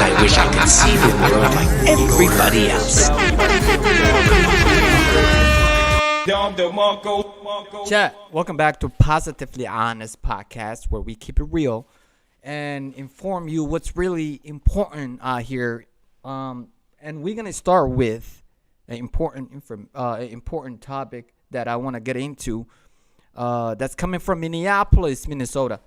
I wish I could see the world like everybody else. Chat, welcome back to Positively Honest Podcast, where we keep it real and inform you what's really important here. And we're gonna start with an important topic that I want to get into. That's coming from Minneapolis, Minnesota.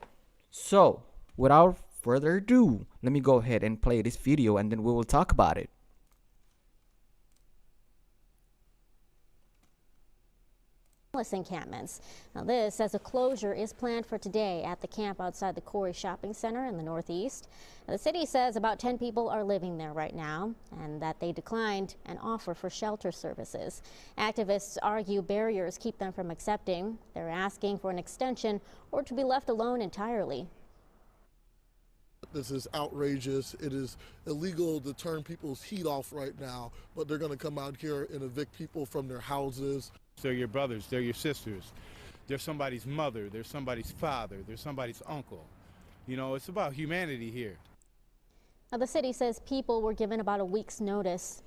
So, without further ado, let me go ahead and play this video, and then we will talk about it. Encampments. Now this, as a closure is planned for today at the camp outside the Corey Shopping Center in the Northeast. Now, the city says about 10 people are living there right now and that they declined an offer for shelter services. Activists argue barriers keep them from accepting. They're asking for an extension or to be left alone entirely. This is outrageous. It is illegal to turn people's heat off right now, but they're going to come out here and evict people from their houses. They're your brothers, they're your sisters, they're somebody's mother, they're somebody's father, they're somebody's uncle. You know, it's about humanity here. Now, the city says people were given about a week's notice.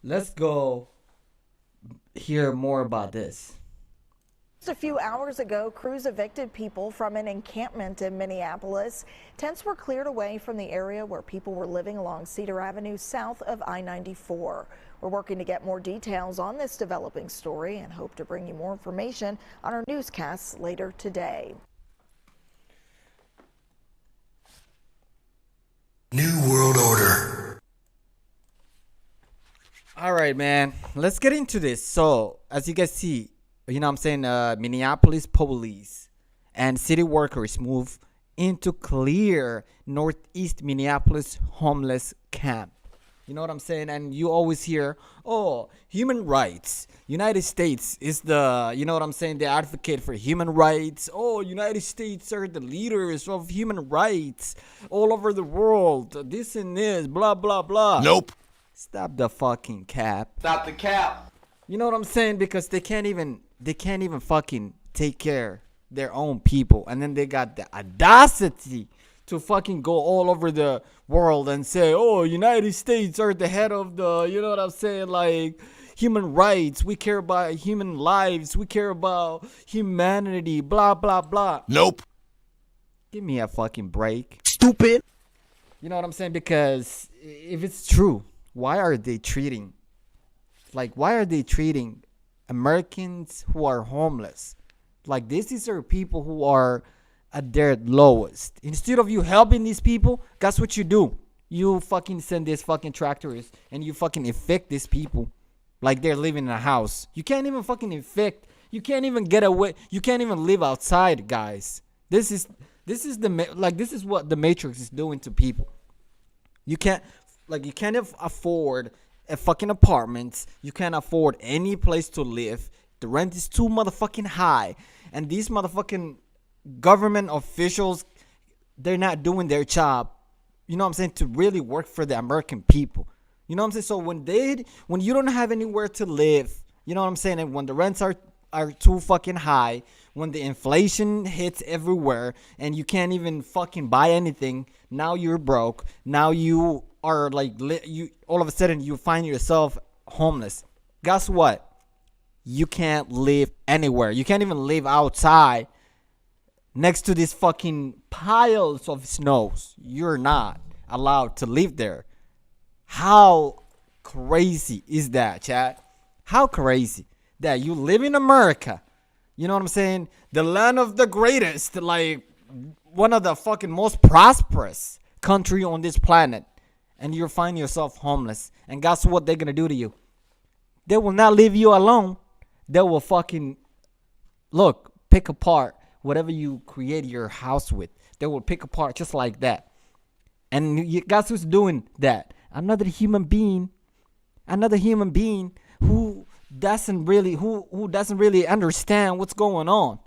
Let's go hear more about this. Just a few hours ago, crews evicted people from an encampment in Minneapolis. Tents were cleared away from the area where people were living along Cedar Avenue south of I-94. We're working to get more details on this developing story and hope to bring you more information on our newscasts later today. New World Order. All right, man. Let's get into this. So, as you guys see, you know what I'm saying, Minneapolis police and city workers move into clear northeast Minneapolis homeless camp. You know what I'm saying? And you always hear, oh, human rights. United States is the, you know what I'm saying, they advocate for human rights. Oh, United States are the leaders of human rights all over the world. This and this, blah, blah, blah. Nope. Stop the fucking cap. Stop the cap. You know what I'm saying? Because they can't even fucking take care their own people. And then they got the audacity to fucking go all over the world and say, oh, United States are the head of the, you know what I'm saying, like human rights. We care about human lives. We care about humanity, blah, blah, blah. Nope. Give me a fucking break. Stupid. You know what I'm saying? Because if it's true, why are they treating Americans who are homeless like this? These are people who are at their lowest. Instead of you helping these people, guess what you do? You fucking send these fucking tractors and you fucking evict these people like they're living in a house. You can't even fucking evict. You can't even get away. You can't even live outside, guys. This is what the Matrix is doing to people. You can't afford a fucking apartment. You can't afford any place to live. The rent is too motherfucking high, and these motherfucking government officials, they're not doing their job, you know what I'm saying, to really work for the American people. You know what I'm saying? So when you don't have anywhere to live, you know what I'm saying, and when the rents are too fucking high, when the inflation hits everywhere and you can't even fucking buy anything, now you're broke. Now you are like, you all of a sudden you find yourself homeless. Guess what? You can't live anywhere. You can't even live outside next to these fucking piles of snows. You're not allowed to live there. How crazy is that, chat? How crazy that you live in America, you know what I'm saying, the land of the greatest, like one of the fucking most prosperous country on this planet, and you find yourself homeless. And guess what they're gonna do to you? They will not leave you alone. They will fucking pick apart whatever you create your house with. They will pick apart just like that. And guess who's doing that? Another human being who doesn't really understand what's going on.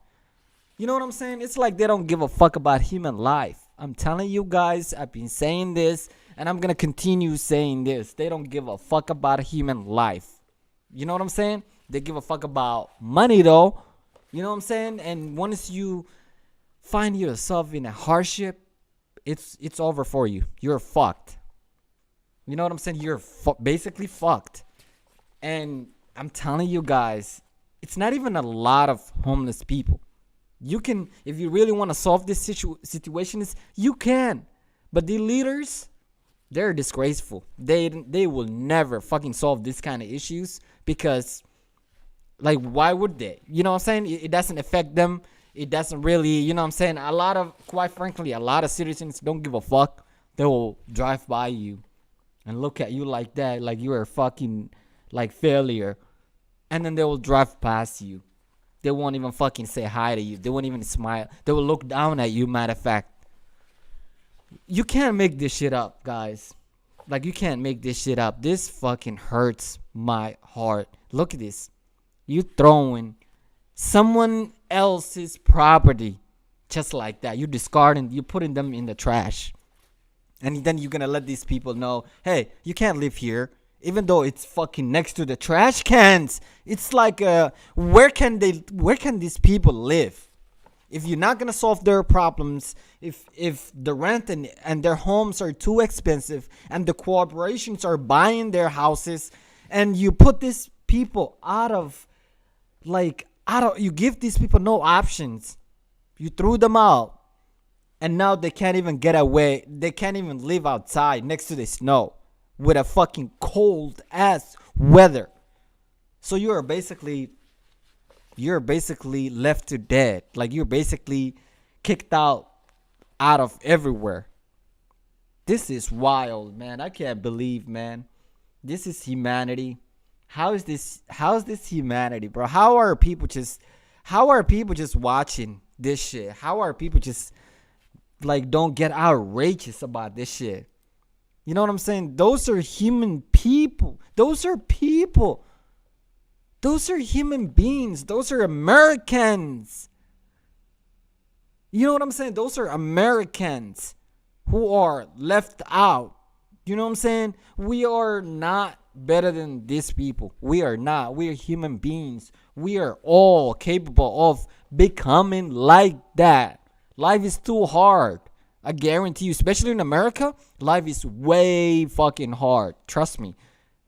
You know what I'm saying? It's like they don't give a fuck about human life. I'm telling you guys, I've been saying this and I'm gonna continue saying this. They don't give a fuck about human life. You know what I'm saying? They give a fuck about money though. You know what I'm saying? And once you find yourself in a hardship, it's over for you. You're fucked. You know what I'm saying? You're basically fucked. And I'm telling you guys, it's not even a lot of homeless people. You can, if you really want to solve this situations, you can. But the leaders, they're disgraceful. They will never fucking solve this kind of issues because, like, why would they? You know what I'm saying? It doesn't affect them. It doesn't really, you know what I'm saying? Quite frankly, a lot of citizens don't give a fuck. They will drive by you and look at you like that, like you're a fucking, like, failure. And then they will drive past you. They won't even fucking say hi to you. They won't even smile. They will look down at you, matter of fact. You can't make this shit up, guys. Like, you can't make this shit up. This fucking hurts my heart. Look at this. You throwing someone else's property just like that. You discarding, you putting them in the trash. And then you're gonna let these people know, hey, you can't live here. Even though it's fucking next to the trash cans. It's like, where can these people live? If you're not gonna solve their problems, if the rent and their homes are too expensive and the corporations are buying their houses, and you put these people you give these people no options. You threw them out, and now they can't even get away. They can't even live outside next to the snow with a fucking cold ass weather. So you're basically left to dead. Like, you're basically kicked out of everywhere. This is wild, man. I can't believe, man. This is humanity. How is this humanity, bro? How are people just watching this shit? How are people just, like, don't get outrageous about this shit? You know what I'm saying? Those are human people. Those are people. Those are human beings. Those are Americans. You know what I'm saying? Those are Americans who are left out. You know what I'm saying? We are not better than these people. We are not. We are human beings. We are all capable of becoming like that. Life is too hard. I guarantee you, especially in America, life is way fucking hard. Trust me.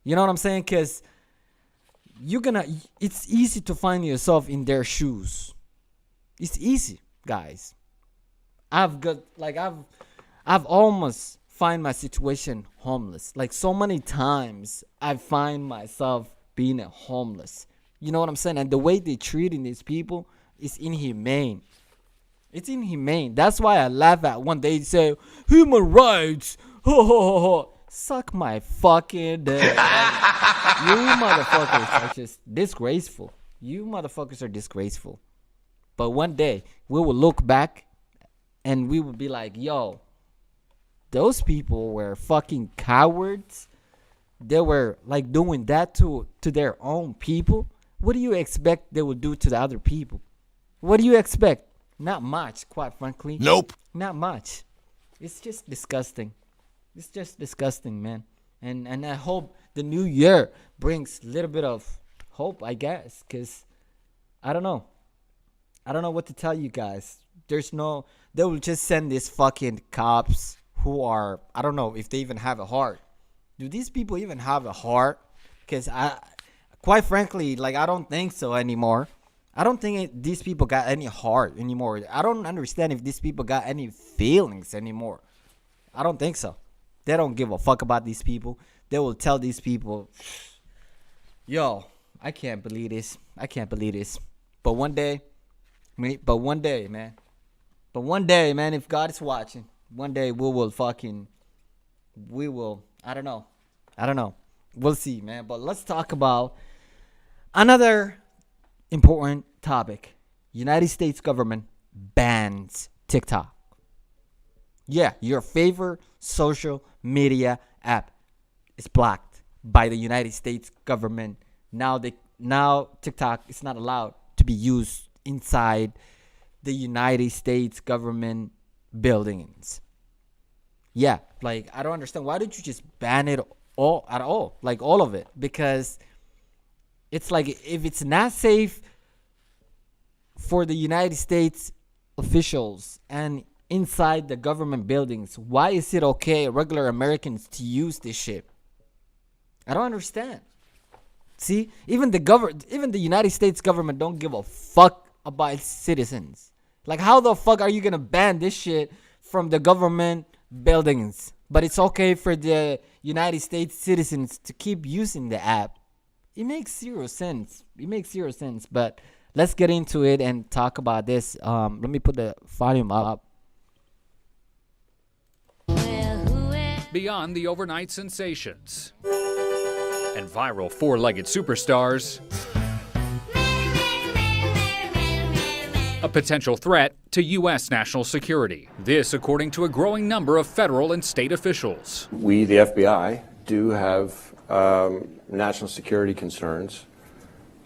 You know what I'm saying? Because it's easy to find yourself in their shoes. It's easy, guys. I've almost find my situation homeless. Like, so many times I find myself being a homeless. You know what I'm saying? And the way they treating these people is inhumane. It's inhumane. That's why I laugh at when they say human rights. Ho ho ho ho. Suck my fucking dick. You motherfuckers are just disgraceful. You motherfuckers are disgraceful. But one day we will look back and we will be like, yo, those people were fucking cowards. They were, like, doing that to their own people. What do you expect they would do to the other people? What do you expect? Not much, quite frankly. Nope. Not much. It's just disgusting. It's just disgusting, man. And I hope the new year brings a little bit of hope, I guess. Because I don't know. I don't know what to tell you guys. They will just send these fucking cops who are, I don't know if they even have a heart. Do these people even have a heart? Because quite frankly, like, I don't think so anymore. I don't think these people got any heart anymore. I don't understand if these people got any feelings anymore. I don't think so. They don't give a fuck about these people. They will tell these people, yo, I can't believe this. I can't believe this. But one day, man, if God is watching, one day we will, I don't know. We'll see, man. But let's talk about another important topic. United States government bans TikTok. Yeah, your favorite social media app is blocked by the United States government. Now TikTok is not allowed to be used inside the United States government buildings. Yeah, like, I don't understand. Why did you just ban it all at all? Like, all of it? Because it's like, if it's not safe for the United States officials and inside the government buildings. Why is it okay regular Americans to use this shit? I don't understand. See, even the United States government don't give a fuck about its citizens. Like, how the fuck are you gonna ban this shit from the government buildings, but it's okay for the United States citizens to keep using the app? It makes zero sense. But let's get into it and talk about this. Let me put the volume up. Beyond the overnight sensations and viral four-legged superstars, a potential threat to U.S. national security. This, according to a growing number of federal and state officials. We, the FBI, do have national security concerns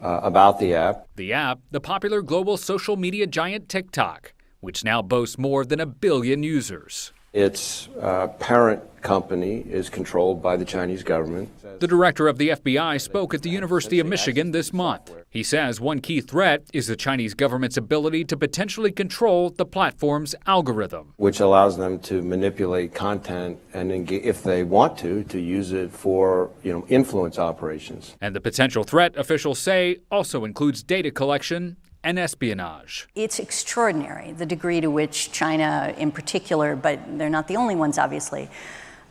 about the app. The app, the popular global social media giant TikTok, which now boasts more than 1 billion users. Its parent company is controlled by the Chinese government. The director of the FBI spoke at the University of Michigan this month. He says one key threat is the Chinese government's ability to potentially control the platform's algorithm, which allows them to manipulate content and, if they want to use it for, influence operations. And the potential threat, officials say, also includes data collection and espionage. It's extraordinary, the degree to which China in particular, but they're not the only ones obviously,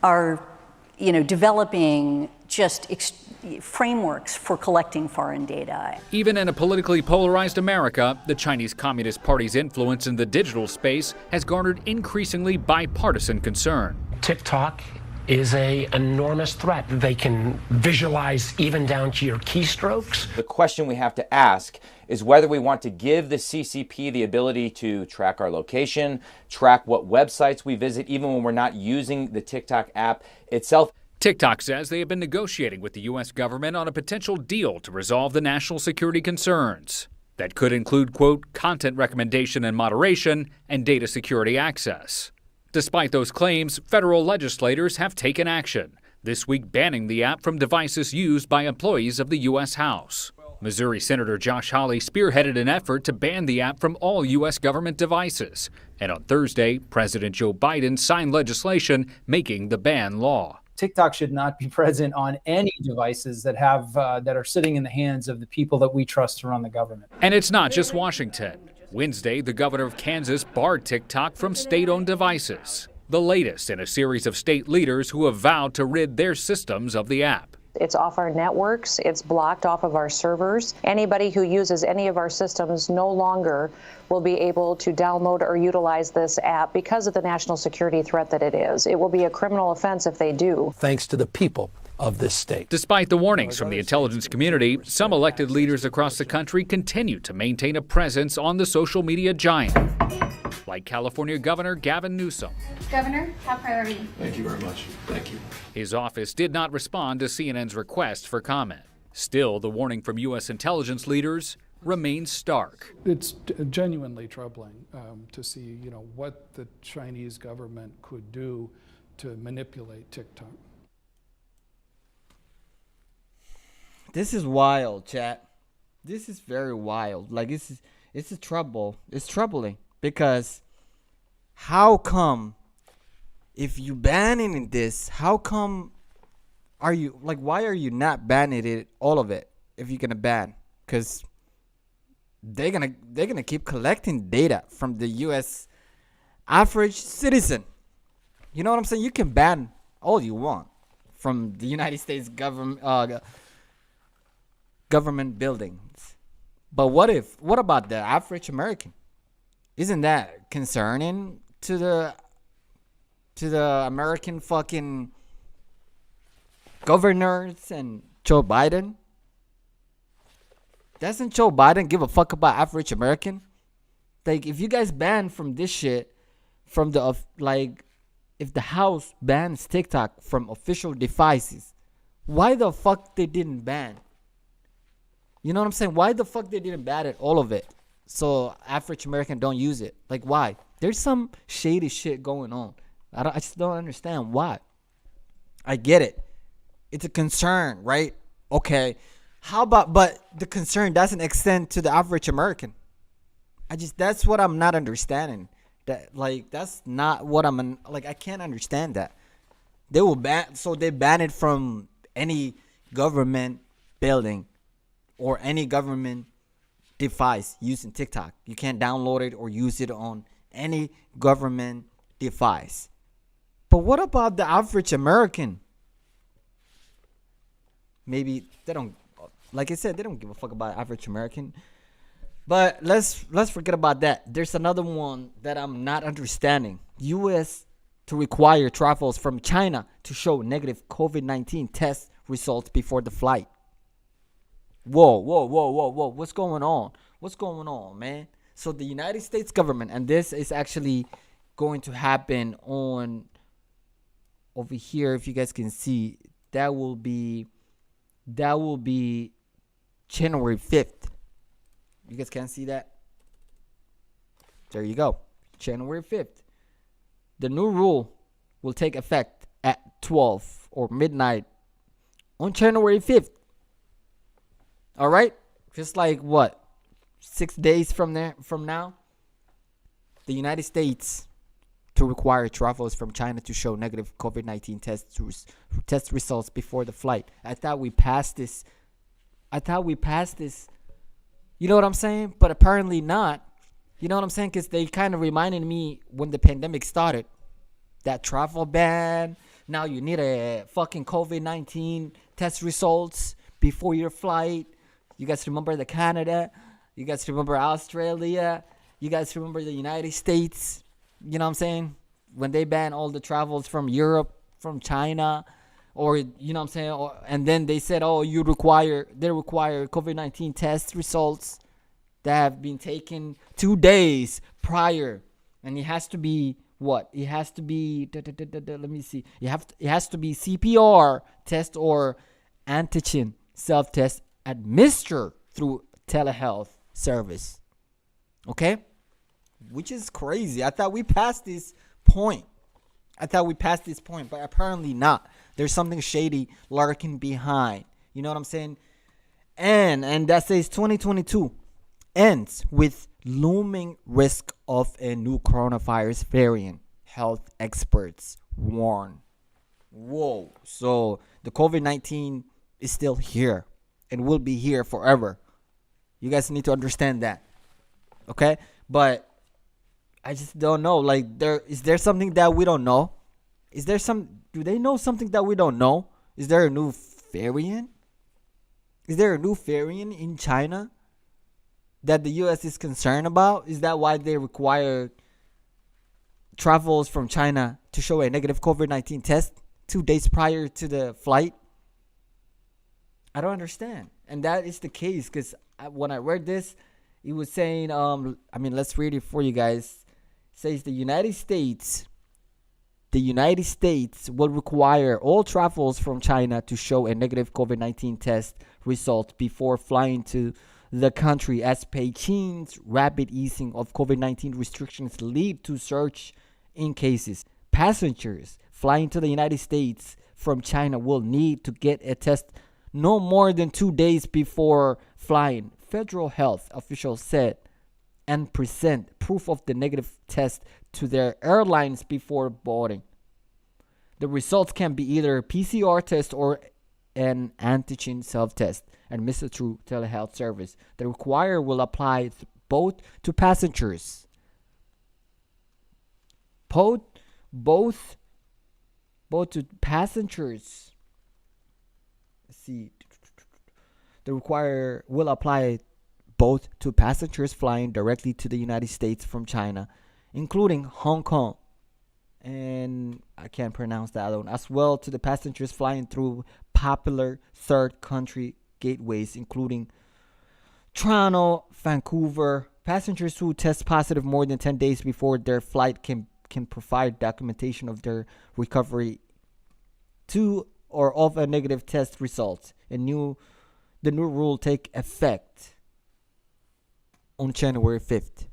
are developing just frameworks for collecting foreign data. Even in a politically polarized America, the Chinese Communist Party's influence in the digital space has garnered increasingly bipartisan concern. TikTok is an enormous threat. They can visualize even down to your keystrokes. The question we have to ask is whether we want to give the CCP the ability to track our location, track what websites we visit, even when we're not using the TikTok app itself. TikTok says they have been negotiating with the U.S. government on a potential deal to resolve the national security concerns. That could include, quote, content recommendation and moderation and data security access. Despite those claims, federal legislators have taken action, this week banning the app from devices used by employees of the U.S. House. Missouri Senator Josh Hawley spearheaded an effort to ban the app from all U.S. government devices. And on Thursday, President Joe Biden signed legislation making the ban law. TikTok should not be present on any devices that are sitting in the hands of the people that we trust to run the government. And it's not just Washington. Wednesday, the governor of Kansas barred TikTok from state-owned devices, the latest in a series of state leaders who have vowed to rid their systems of the app. It's off our networks. It's blocked off of our servers. Anybody who uses any of our systems no longer will be able to download or utilize this app because of the national security threat that it is. It will be a criminal offense if they do. Thanks to the people of this state. Despite the warnings from the intelligence community, some elected leaders across the country continue to maintain a presence on the social media giant, like California Governor Gavin Newsom. Governor, top priority. Thank you very much. Thank you. His office did not respond to CNN's request for comment. Still, the warning from U.S. intelligence leaders remains stark. It's genuinely troubling to see, what the Chinese government could do to manipulate TikTok. This is wild, chat. This is very wild. Like, it's a trouble. It's troubling because how come if you banning this, how come why are you not banning it, all of it, if you're gonna ban? Because they're gonna keep collecting data from the U.S. average citizen. You know what I'm saying? You can ban all you want from the United States government buildings, but what about the average American? Isn't that concerning to the American fucking governors and Joe Biden? Doesn't Joe Biden give a fuck about average American? Like, if you guys ban from this shit, from the if the House bans TikTok from official devices, why the fuck they didn't ban? You know what I'm saying? Why the fuck they didn't ban it, all of it, so average American don't use it? Like, why? There's some shady shit going on. I just don't understand why. I get it. It's a concern, right? Okay. But the concern doesn't extend to the average American. That's what I'm not understanding. That's not what I can't understand that. They will they ban it from any government building or any government device using TikTok. You can't download it or use it on any government device. But what about the average American? Maybe they don't, like I said, they don't give a fuck about average American. But let's forget about that. There's another one that I'm not understanding. U.S. to require travels from China to show negative COVID-19 test results before the flight. Whoa. What's going on, man? So the United States government, and this is actually going to happen on over here, if you guys can see, that will be January 5th. You guys can't see that? There you go. January 5th. The new rule will take effect at 12 or midnight on January 5th. All right? Just like what? 6 days from now, the United States to require travelers from China to show negative COVID-19 test results before the flight. I thought we passed this. You know what I'm saying? But apparently not. You know what I'm saying? Because they kind of reminded me when the pandemic started. That travel ban. Now you need a fucking COVID-19 test results before your flight. You guys remember the Canada? You guys remember Australia? You guys remember the United States? You know what I'm saying? When they ban all the travels from Europe, from China, or you know what I'm saying? And then they said, oh, they require COVID-19 test results that have been taken 2 days prior. And it has to be what? It has to be, let me see. It has to be CPR test or antigen self-test administered through telehealth service. Okay? Which is crazy. I thought we passed this point. But apparently not. There's something shady lurking behind. You know what I'm saying? And that says 2022 ends with looming risk of a new coronavirus variant. Health experts warn. Whoa. So the COVID-19 is still here and will be here forever. You guys need to understand that. Okay? But I just don't know. Like, is there something that we don't know? Do they know something that we don't know? Is there a new variant? Is there a new variant in China that the U.S. is concerned about? Is that why they require travels from China to show a negative COVID-19 test 2 days prior to the flight? I don't understand. And that is the case because when I read this, it was saying, let's read it for you guys. It says the United States will require all travels from China to show a negative COVID-19 test result before flying to the country as Beijing's rapid easing of COVID-19 restrictions lead to surge in cases. Passengers flying to the United States from China will need to get a test no more than 2 days before flying, federal health officials said, and present proof of the negative test to their airlines before boarding. The results can be either a PCR test or an antigen self-test administered through telehealth service. The require will apply both to passengers. Both to passengers. Let's see. The require will apply both to passengers flying directly to the United States from China, including Hong Kong, and I can't pronounce that one, as well to the passengers flying through popular third country gateways, including Toronto, Vancouver. Passengers who test positive more than 10 days before their flight can provide documentation of their recovery to or of a negative test result. The new rule take effect on January 5th.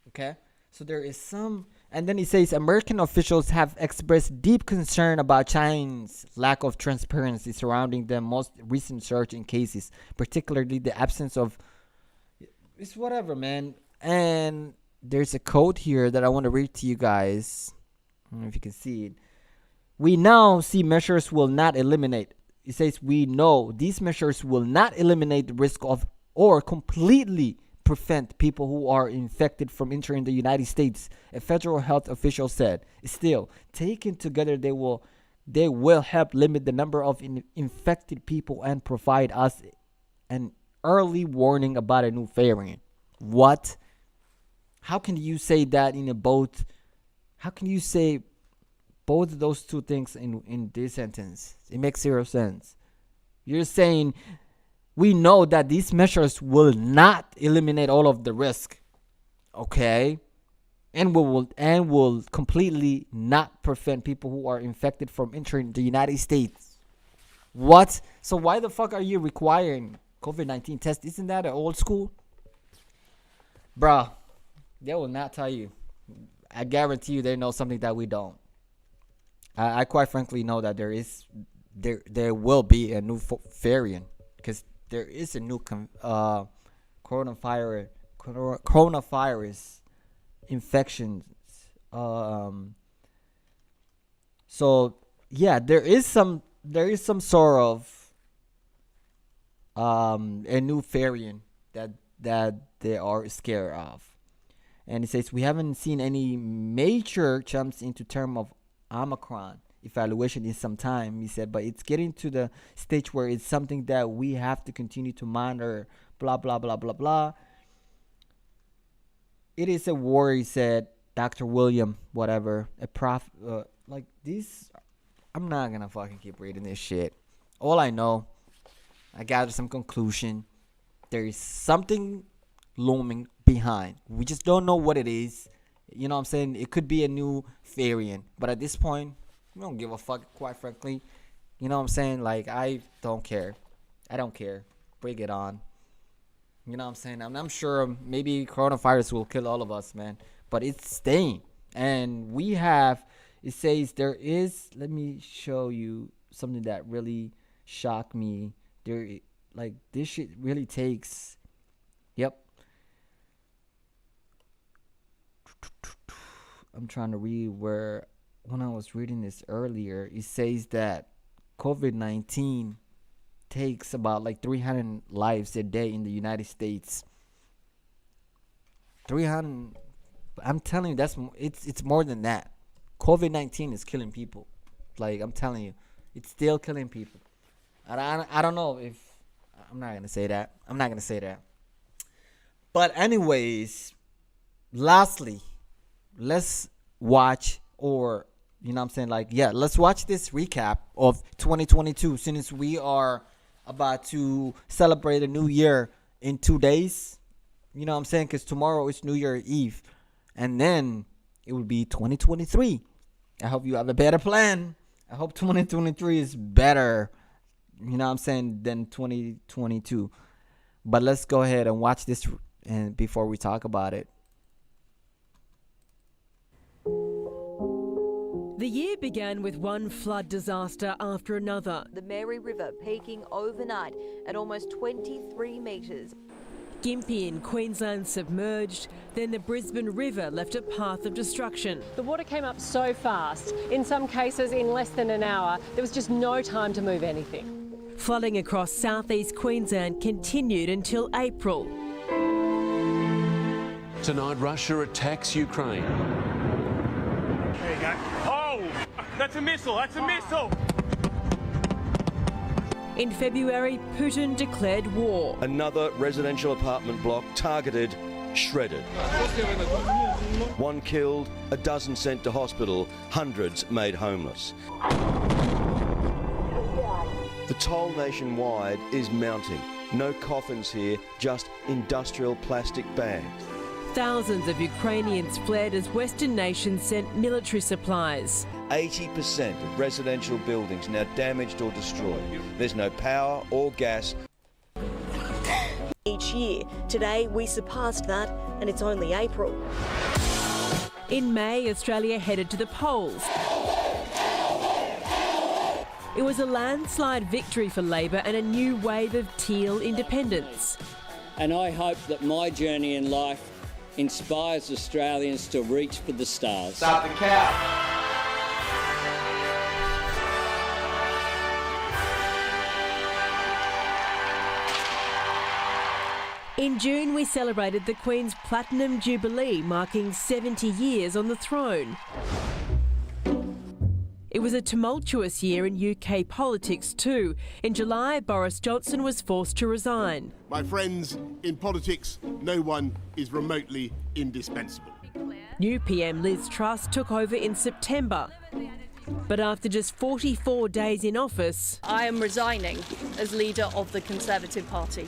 Okay? So there is some, and then he says American officials have expressed deep concern about China's lack of transparency surrounding the most recent surge in cases, particularly the absence of, it's whatever, man. And there's a quote here that I want to read to you guys. I don't know if you can see it. We now see measures will not eliminate. It says we know these measures will not eliminate the risk of or completely prevent people who are infected from entering the United States, a federal health official said. Still, taken together, they will help limit the number of infected people and provide us an early warning about a new variant. What? How can you say that in a both? How can you say both of those two things in this sentence? It makes zero sense. You're saying we know that these measures will not eliminate all of the risk, okay, and will completely not prevent people who are infected from entering the United States. What? So why the fuck are you requiring COVID-19 test? Isn't that an old school? Bruh, they will not tell you. I guarantee you they know something that we don't. I quite frankly know that there will be a new variant, because there is a new coronavirus infections. So yeah, there is some sort of a new variant that they are scared of. And it says we haven't seen any major jumps into term of Omicron evaluation in some time, he said, but it's getting to the stage where it's something that we have to continue to monitor, blah, blah, blah, blah, blah. It is a worry, said Dr. William, whatever, a prof, like this. I'm not going to fucking keep reading this shit. All I know, I gathered some conclusion. There is something looming behind. We just don't know what it is. You know what I'm saying? It could be a new variant, but at this point, we don't give a fuck, quite frankly. You know what I'm saying? Like, I don't care. I don't care. Bring it on. You know what I'm saying? I'm sure maybe coronavirus will kill all of us, man. But it's staying. And we have, it says there is, let me show you something that really shocked me. Like, this shit really takes, yep. I'm trying to read where, when I was reading this earlier, it says that COVID-19 takes about like 300 lives a day in the United States. 300, I'm telling you, it's more than that. COVID-19 is killing people. Like, I'm telling you, it's still killing people. I don't know if, I'm not going to say that. But anyways, lastly, let's watch, or you know what I'm saying, like, yeah, let's watch this recap of 2022, since we are about to celebrate a new year in 2 days. You know what I'm saying? Because tomorrow is New Year's Eve, and then it will be 2023. I hope you have a better plan. I hope 2023 is better, you know what I'm saying, than 2022. But let's go ahead and watch this, and before we talk about it. The year began with one flood disaster after another. The Mary River peaking overnight at almost 23 metres. Gympie in Queensland submerged, then the Brisbane River left a path of destruction. The water came up so fast, in some cases in less than an hour, there was just no time to move anything. Flooding across southeast Queensland continued until April. Tonight, Russia attacks Ukraine. There you go. Oh, that's a missile, that's a missile! In February, Putin declared war. Another residential apartment block targeted, shredded. 1 killed, a dozen sent to hospital, hundreds made homeless. The toll nationwide is mounting. No coffins here, just industrial plastic bags. Thousands of Ukrainians fled as Western nations sent military supplies. 80% of residential buildings now damaged or destroyed. There's no power or gas. Each year, today we surpassed that, and it's only April. In May, Australia headed to the polls. It was a landslide victory for Labor and a new wave of teal independence. And I hope that my journey in life inspires Australians to reach for the stars. Stop the cap. In June, we celebrated the Queen's Platinum Jubilee, marking 70 years on the throne. It was a tumultuous year in UK politics too. In July, Boris Johnson was forced to resign. My friends, in politics, no one is remotely indispensable. New PM Liz Truss took over in September. But after just 44 days in office, I am resigning as leader of the Conservative Party.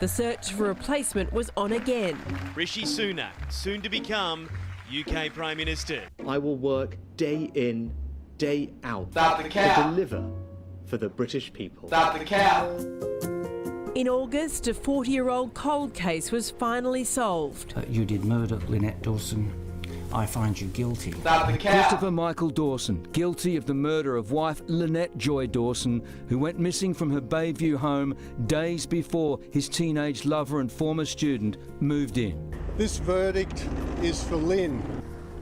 The search for a replacement was on again. Rishi Sunak, soon to become UK Prime Minister. I will work day in, day out Stop the cap. to deliver for the British people. Stop the cap. In August, a 40-year-old cold case was finally solved. You did murder Lynette Dawson. I find you guilty. Stop the cap. Christopher Michael Dawson, guilty of the murder of wife Lynette Joy Dawson, who went missing from her Bayview home days before his teenage lover and former student moved in. This verdict is for Lynn.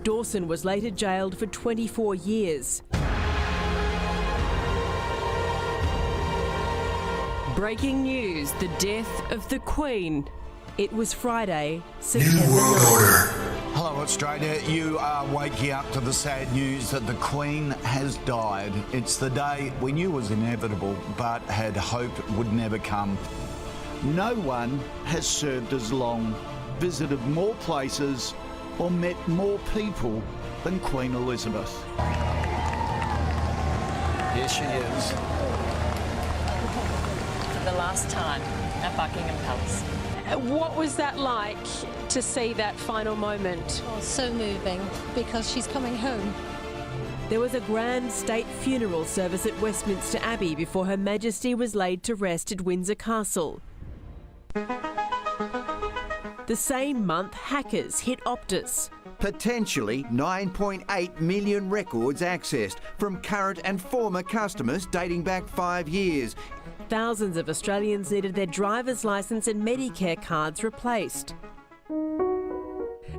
Dawson was later jailed for 24 years. Breaking news, the death of the Queen. It was Friday, September 9th. Hello Australia, you are waking up to the sad news that the Queen has died. It's the day we knew was inevitable but had hoped would never come. No one has served as long, visited more places or met more people than Queen Elizabeth. Here she is. For the last time at Buckingham Palace. What was that like to see that final moment? Oh, so moving, because she's coming home. There was a grand state funeral service at Westminster Abbey before Her Majesty was laid to rest at Windsor Castle. The same month, hackers hit Optus. Potentially 9.8 million records accessed from current and former customers dating back 5 years. Thousands of Australians needed their driver's licence and Medicare cards replaced.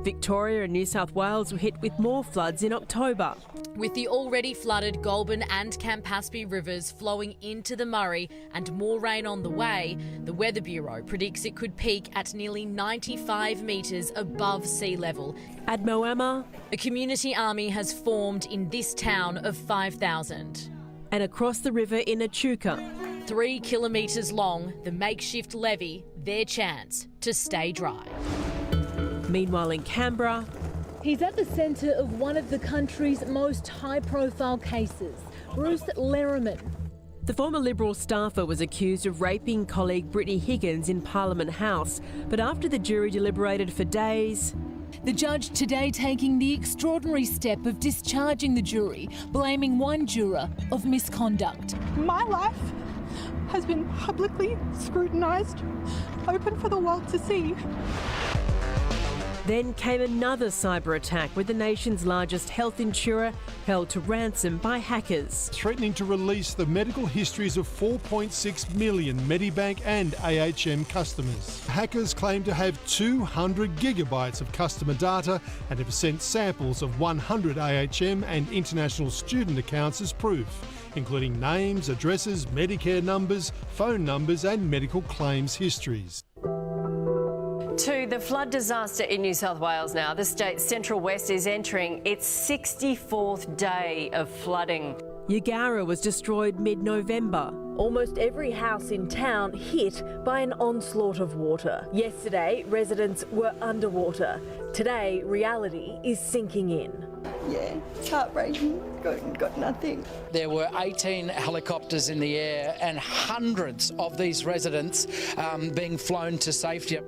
Victoria and New South Wales were hit with more floods in October. With the already flooded Goulburn and Campaspe rivers flowing into the Murray and more rain on the way, the Weather Bureau predicts it could peak at nearly 95 metres above sea level. At Moama, a community army has formed in this town of 5,000. And across the river in Echuca. 3 kilometres long, the makeshift levee, their chance to stay dry. Meanwhile in Canberra, he's at the centre of one of the country's most high-profile cases, Bruce Lerriman. The former Liberal staffer was accused of raping colleague Brittany Higgins in Parliament House, but after the jury deliberated for days, the judge today taking the extraordinary step of discharging the jury, blaming one juror of misconduct. My life has been publicly scrutinised, open for the world to see. Then came another cyber attack with the nation's largest health insurer held to ransom by hackers. Threatening to release the medical histories of 4.6 million Medibank and AHM customers. Hackers claim to have 200 gigabytes of customer data and have sent samples of 100 AHM and international student accounts as proof, including names, addresses, Medicare numbers, phone numbers and medical claims histories. To the flood disaster in New South Wales now. The state's Central West is entering its 64th day of flooding. Yagara was destroyed mid-November. Almost every house in town hit by an onslaught of water. Yesterday, residents were underwater. Today, reality is sinking in. Yeah, it's heartbreaking. Got nothing. There were 18 helicopters in the air and hundreds of these residents being flown to safety.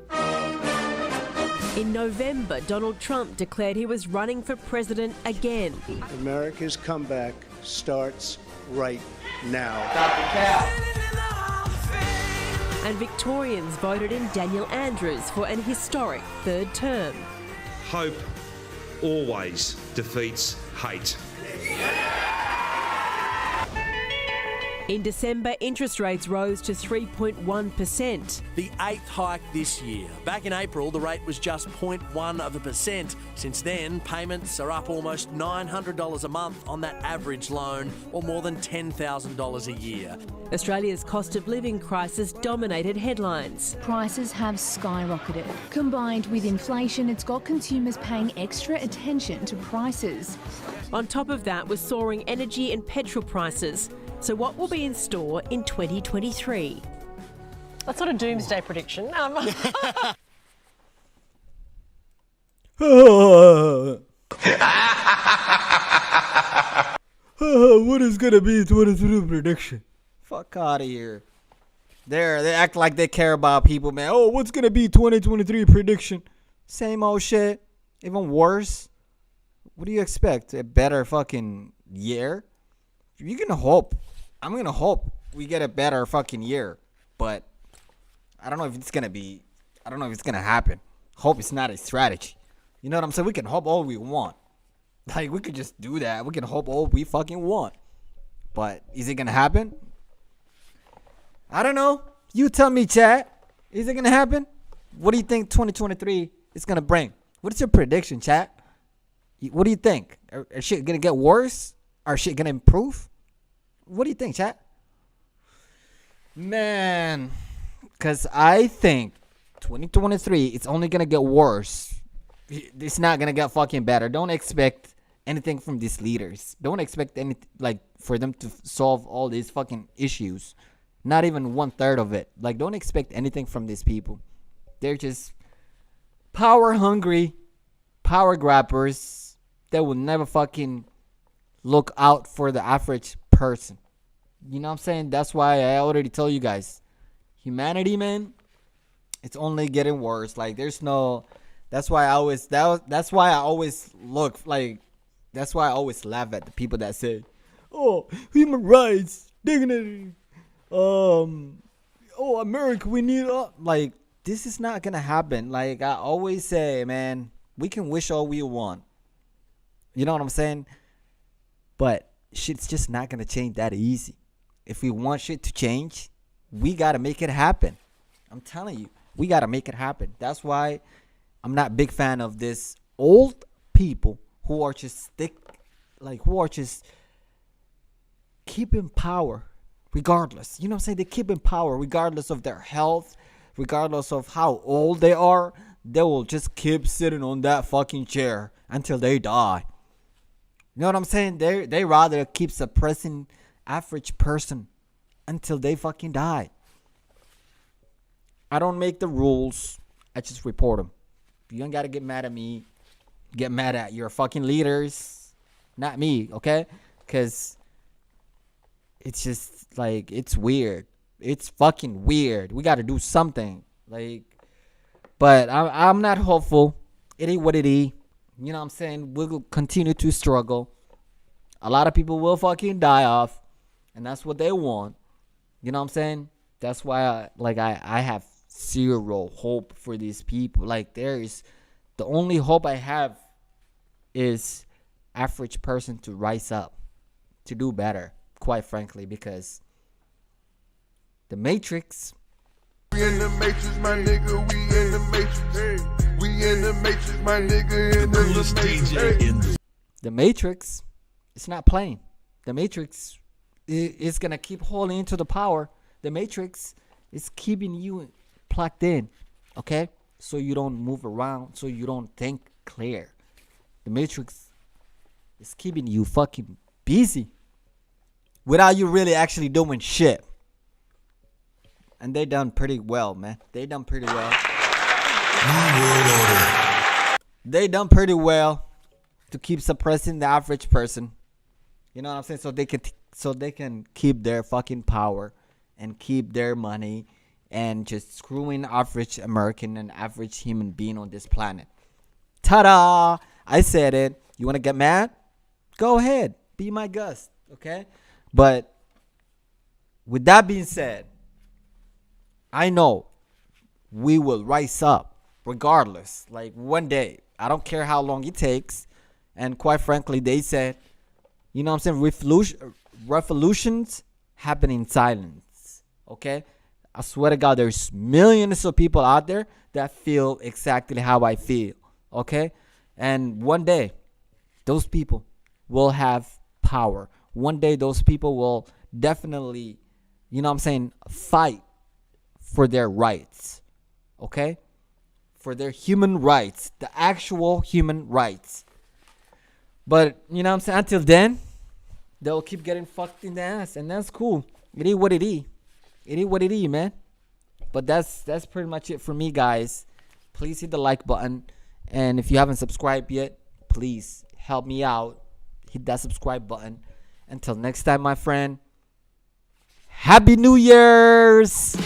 In November, Donald Trump declared he was running for president again. America's comeback starts right now. Stop the cap. And Victorians voted in Daniel Andrews for an historic third term. Hope always defeats hate. In December, interest rates rose to 3.1%. The 8th hike this year. Back in April, the rate was just 0.1%. Since then, payments are up almost $900 a month on that average loan, or more than $10,000 a year. Australia's cost of living crisis dominated headlines. Prices have skyrocketed. Combined with inflation, it's got consumers paying extra attention to prices. On top of that was soaring energy and petrol prices. So what will be in store in 2023? That's not a doomsday prediction. What is gonna be 23 prediction? Fuck out of here. They act like they care about people, man. Oh, what's gonna be 2023 prediction? Same old shit. Even worse. What do you expect? A better fucking year? You're gonna hope. I'm gonna hope we get a better fucking year. But I don't know if it's gonna be. I don't know if it's gonna happen. Hope it's not a strategy. You know what I'm saying? We can hope all we want. Like, we could just do that. We can hope all we fucking want. But is it gonna happen? I don't know. You tell me, chat. Is it gonna happen? What do you think 2023 is gonna bring? What's your prediction, chat? What do you think? Are shit gonna get worse? Are shit gonna improve? What do you think, chat? Man, because I think 2023, it's only gonna get worse. It's not gonna get fucking better. Don't expect anything from these leaders. Don't expect any, like, for them to solve all these fucking issues. Not even 1/3 of it. Like, don't expect anything from these people. They're just power hungry, power grabbers that will never fucking look out for the average person. You know what I'm saying? That's why I already told you guys. Humanity, man, it's only getting worse. Like, there's no. That's why I always that's why I always look like. That's why I always laugh at the people that say, "Oh, human rights, dignity, oh, America, we need like." This is not gonna happen. Like, I always say, man, we can wish all we want. You know what I'm saying? But shit's just not gonna change that easy. If we want shit to change, we gotta make it happen. I'm telling you, we gotta make it happen. That's why I'm not a big fan of this old people who are just who are just keeping power regardless. You know what I'm saying? They keep in power regardless of their health, regardless of how old they are. They will just keep sitting on that fucking chair until they die. You know what I'm saying? They rather keep suppressing average person until they fucking die. I don't make the rules. I just report them. You don't gotta get mad at me. Get mad at your fucking leaders, not me, okay? Because it's just like, it's weird. It's fucking weird. We gotta do something. Like, but I'm not hopeful. It ain't what it is. You know what I'm saying? We'll continue to struggle. A lot of people will fucking die off, and that's what they want. You know what I'm saying? That's why I have zero hope for these people. Like, the only hope I have is average person to rise up, to do better, quite frankly, because the Matrix. We in the Matrix, my nigga, we in the Matrix. We in the Matrix, my nigga, in the Matrix. The Matrix, it's not playing. The Matrix is going to keep holding into the power. The Matrix is keeping you plugged in, okay? So you don't move around, so you don't think clear. The Matrix is keeping you fucking busy without you really actually doing shit. And they done pretty well, man. They done pretty well. They done pretty well to keep suppressing the average person. You know what I'm saying? So they can keep their fucking power and keep their money and just screwing average American and average human being on this planet. Ta-da! I said it. You want to get mad? Go ahead. Be my guest, okay? But with that being said, I know we will rise up regardless. Like, one day. I don't care how long it takes. And quite frankly, they said, you know what I'm saying, revolutions happen in silence. Okay? I swear to God, there's millions of people out there that feel exactly how I feel. Okay? And one day, those people will have power. One day, those people will definitely, fight for their rights. Okay? For their human rights. The actual human rights. But, until then, they'll keep getting fucked in the ass. And that's cool. It is what it is. It is what it is, man. But that's pretty much it for me, guys. Please hit the like button. And if you haven't subscribed yet, please help me out. Hit that subscribe button. Until next time, my friend. Happy New Year's!